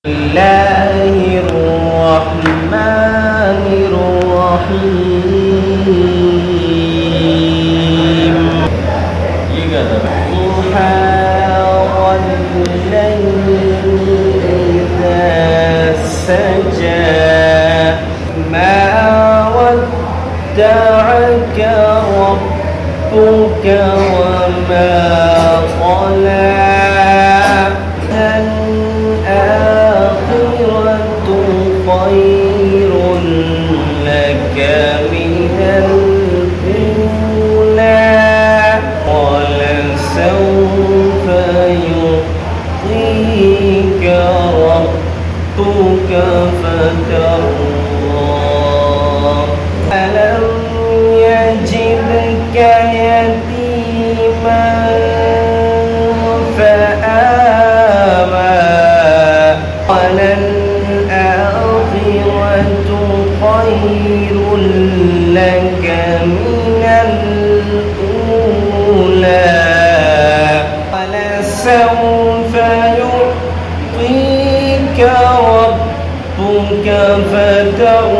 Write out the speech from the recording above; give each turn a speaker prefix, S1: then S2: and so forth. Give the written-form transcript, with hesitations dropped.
S1: الله الرحمن الرحيم ضحى والليل إذا سجى ما ودعك ربك وما قلى الآخرة خير لك من الأولى ولسوف يعطيك ربك فترضى ألم يجدك يتيما فآوى وللآخرة خير لك من الأولى ولسوف يعطيك ربك فترضى